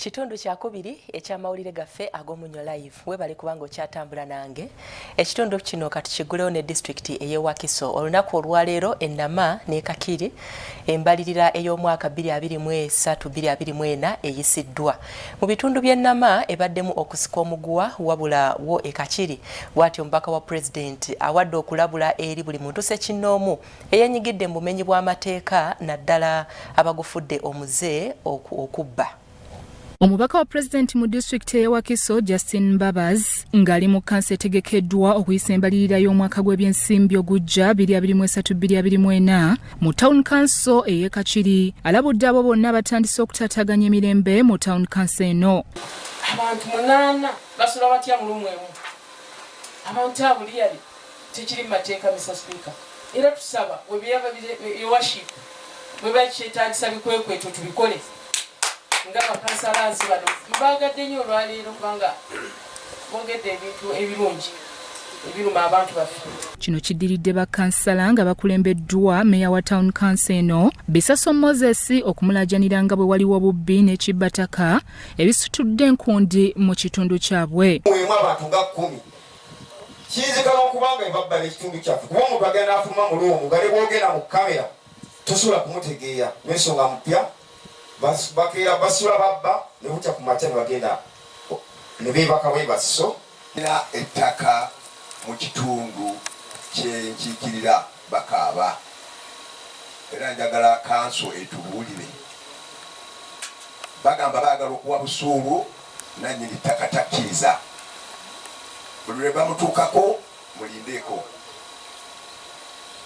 Kitundu kyakubiri ekyamawulire gaffe ag'omunyo live webale kubanga okyatambula nange ekitundu kino kati kigulewo ne district ey'Ewakiso olunaku olwaleero ennama ne Kakiri embalirira ey'omwaka 2023-2024 eyisiddwa mu bitundu by'ennama ebaddemu okusika omuguwa wabula wo Kakiri bw'atyo omubaka wa president awadde okulabula eri buli muntu ssekinnoomu eyenyigidde mu bumenyi bw'amateeka naddala abagufudde omuze okubba. Omubaka wa president mu district y'Ewakiso Justin Babas ngali mu kansa etegekeddwa okuyisa embalirira y'omwaka gw'ebyensimbi ogujja 2023-2024 mu town council ey'e Kakiri alabudde abo bonna batandise okutaataaganya emirembe mu town council eno. Abantu 8 basula batya mu lumu emu. Abantu abo liyali tekiri mateeka Mr. Speaker. Era tusaba webyaba worship webakyetagisa bikwekweto tubikole. Ngaba kansalazi bano mbagadde nnyo olwaleero kubanga bogedde ebintu ebirungi ebiruma abantu baffe. Kino kiddiridde bakansala nga bakulembeddwa meya wa town council eno Bisaso Moses okumulajanira nga bwe waliwo obubbi n'ekibbataka ebisitudde enkundi mu kitundu kyabwe. Mwemu abantu nga 10 kiyinzika n'okubanga ebabbala ekitundu kyaffe kuba omuntu agenda afuluma mu lumu ngale bwogenda mu kamera tosobola kumutegeera n'ensonga mupya bakira basula babba ne butya ku matema bagenda ne bebaka webaso era ettaka mu kitundu kyenkikirira bakaaba era njagala kanso etubuulire bagamba baagala okuwa busuulu nannyini ttaka takkiriza buli lwe bamutuukako mulindeeko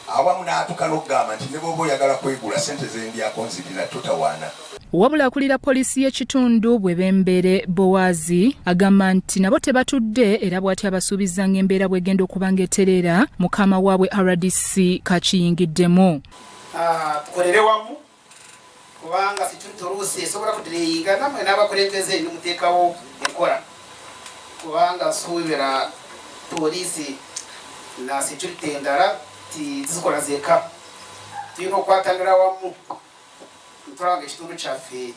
awamu n'atuuka n'okugamba nti ne bw'oba oyagala kwegula ssente zendyako nzirira totawaana. Wabula akulira polisi y'ekitundu Bwebembere Bowazi agamba nti nabo tebatudde era bw'ati abasuubiza ng'embeera bw'egenda okuba ng'eterera mukama waabwe RDC kakiyingiddemu. Tukolere wamu kubanga security rules esobola kudireyinga namwe n'abakulembeze n'omuteekawo enkola kubanga suubira polisi na security endala tizikola zeka tulina okwatangira wamu ntwalaga ekitundu kyaffe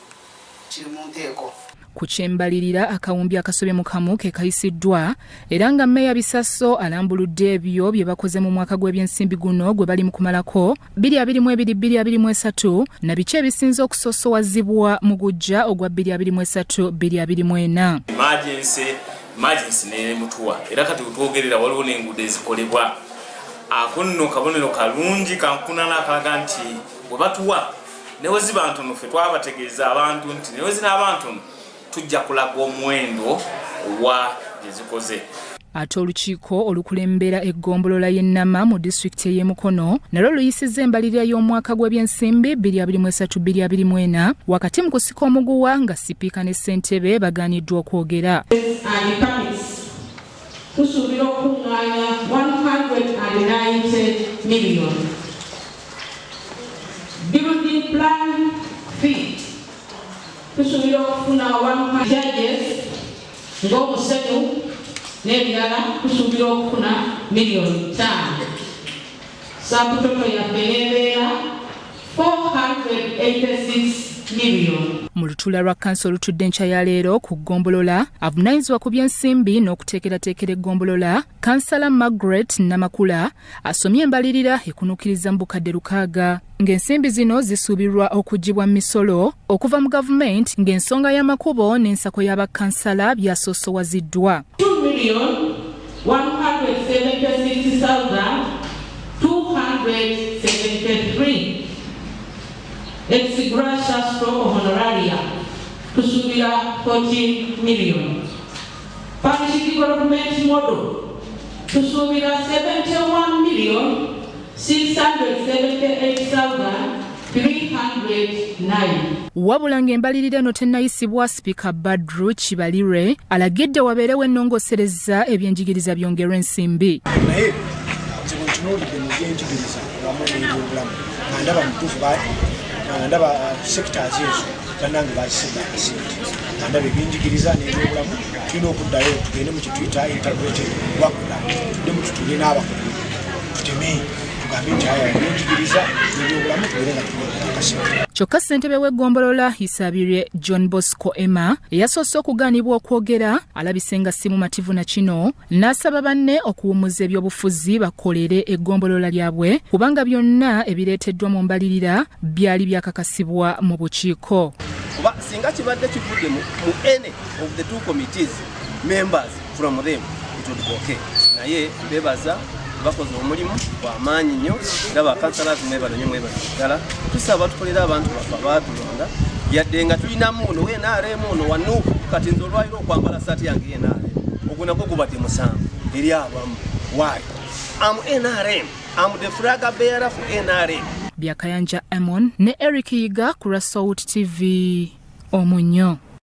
kiri mu nteeko. Ku kyembalirira akawumbi akasobye mu kamu ke kayisiddwa era nga Meya Bisaso alambuludde ebyo bye bakoze mu mwaka gw'ebyensimbi guno gwe bali mu kumalako 2022-2023 na biki ebisinze okusoosowazibwa mu gujja ogwa 2023-2024. Emergency ne mutuwa era kati utwogerera waliwo n'enguudo ezikolebwa akunno kabonero kalungi kankunana akalaga nti bwe batuwa newezi bantu nfe twabategeeza abantu nti newezi n'abantu tujja kulaga omuwendo wa gyezikoze. Ate olukiiko olukulembera eggombolola y'ennama mu disitulikiti ey'e Mukono nalwo luyisizza embalirira y'omwaka gw'ebyensimbi 2023-2024 wakati mu kusika omuguwa nga sipiika ne ssentebe bagaaniddwa okwogera. Tusuubira okukungaanya 190 million. Building plan fee. Tusuubira okufuna 100 judges ng'omusenyu n'ebirala tusuubira okufuna million 5. Sabutoto yaffe n'ebeera 486 million. Mu lutuula lwa kanso olutudde enkya ya leero ku ggombolola avunaanyizibwa ku byensimbi n'okuteekerateekera eggombolola kansala Margaret Namakula asomye embalirira ekunuukiriza mu bukadde 600 ng'ensimbi zino zisuubirwa okuggyibwa mu misolo okuva mu gavumenti ng'ensonga y'amakubo n'ensako y'abakansala byasoosowaziddwa. 2,176,273 ex gratia stroke honoraria tusuubira 14 million. Partnership development model tusuubira 71,678,309. Wabula ng'embalirira eno tennayisibwa Sipiika Badru Kibalirire alagidde wabeerewo ennongosereza ebyenjigiriza byongerwa ensimbi. Naye kibutunuulidde mu byenjigiriza wamu n'ebyobulamu nga ndaba mutuufu ndaba sectors ezo bannange bazisimba amasente nga ndaba ebyenjigiriza n'ebyobulamu tulina okuddayo tugende mu kituyita integrated work plan tuddemu tutule n'abakululu tuteme tugambe nti aya ebyenjigiriza n'ebyobulamu tubeere nga tubyakasimu. Kyokka ssentebe w'eggombolola Isabire John Bosco Emma eyasoose okugaanibwa okwogera alabise nga si mumativu na kino n'asaba banne okuwummuza ebyobufuzi bakolere eggombolola lyabwe kubanga byonna ebireeteddwa mu mbalirira byali byakakasibwa mu bukiiko. Kuba singa kibadde kivudde mu any of the two committees members from them it would be okay. Naye bebaza bakoze omulimu gw'amaanyi nnyo era bakansalazi mwebalonye mwebalagala tusaba tukolera abantu bafa baatulonda yadde nga tulinamu ono NRM ono wanuuku kati nze olwaliro okwambala saati yange NRM ogwo nagwo gubadde musango eri abamu. Why? I'm NRM. I'm the flag bearer for NRM. Byakayanja Amon ne Eric Yiga ku Rasouti TV Omunyo.